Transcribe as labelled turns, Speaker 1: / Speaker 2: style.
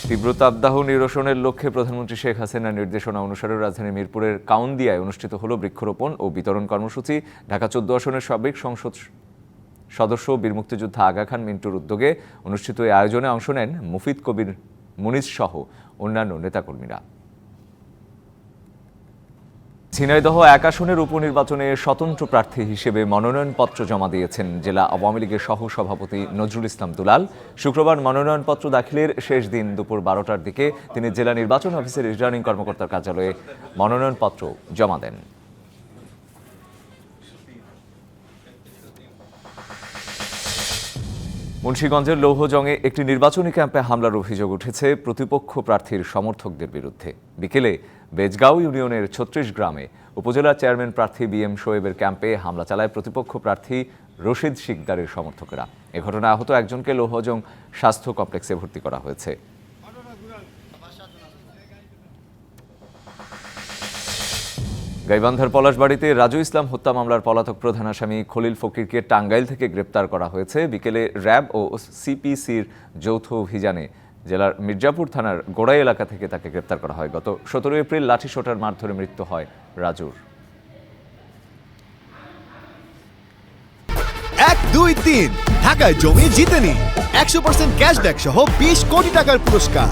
Speaker 1: তীব্র তাপদাহ নিরসনের লক্ষ্যে প্রধানমন্ত্রী শেখ হাসিনার নির্দেশনা অনুসারে রাজধানী মিরপুরের কাউন্দিয়ায় অনুষ্ঠিত হল বৃক্ষরোপণ ও বিতরণ কর্মসূচি। ঢাকা 14 আসনের সাবেক সংসদ সদস্য বীর মুক্তিযোদ্ধা আগা খান মিন্টুর উদ্যোগে অনুষ্ঠিত এই আয়োজনে অংশ নেন মুফিদ কবির মুনিজ সহ অন্যান্য নেতাকর্মীরা। ঝিনাইদহ 1 আসনের উপনির্বাচনে স্বতন্ত্র প্রার্থী হিসেবে মনোনয়নপত্র জমা দিয়েছেন জেলা আওয়ামী লীগের সহ সভাপতি নজরুল ইসলাম দুলাল। শুক্রবার মনোনয়নপত্র দাখিলের শেষ দিন দুপুর 12টার দিকে তিনি জেলা নির্বাচন অফিসের রিটার্নিং কর্মকর্তার কার্যালয়ে মনোনয়নপত্র জমা দেন। মুন্সিগঞ্জের লৌহজংয়ে একটি নির্বাচনী ক্যাম্পে হামলার অভিযোগ উঠেছে প্রতিপক্ষ প্রার্থীর সমর্থকদের বিরুদ্ধে। বিকেলে বেজগাঁও ইউনিয়নের 36 গ্রামে উপজেলা চেয়ারম্যান প্রার্থী BM শোয়েবের ক্যাম্পে হামলা চালায় প্রতিপক্ষ প্রার্থী রশিদ শিকদারের সমর্থকেরা। এ ঘটনায় আহত একজনকে লৌহজং স্বাস্থ্য কমপ্লেক্সে ভর্তি করা হয়েছে। গাইবান্ধার পলাশবাড়িতে রাজু ইসলাম হত্যা মামলার পলাতক প্রধান আসামি খলিল ফকিরকে টাঙ্গাইল থেকে গ্রেপ্তার করা হয়েছে। বিকেলে র্যাব ও CPCর যৌথ অভিযানে জেলার মির্জাপুর থানার গোড়াই এলাকা থেকে তাকে গ্রেপ্তার করা হয়। গত 17 এপ্রিল লাঠিসোঁটার মারধরে মৃত্যু হয় রাজুর।
Speaker 2: 1, 2, 3 ঢাকায় জমি জিতে নিন 100% ক্যাশব্যাক সহ 20 কোটি টাকার পুরস্কার।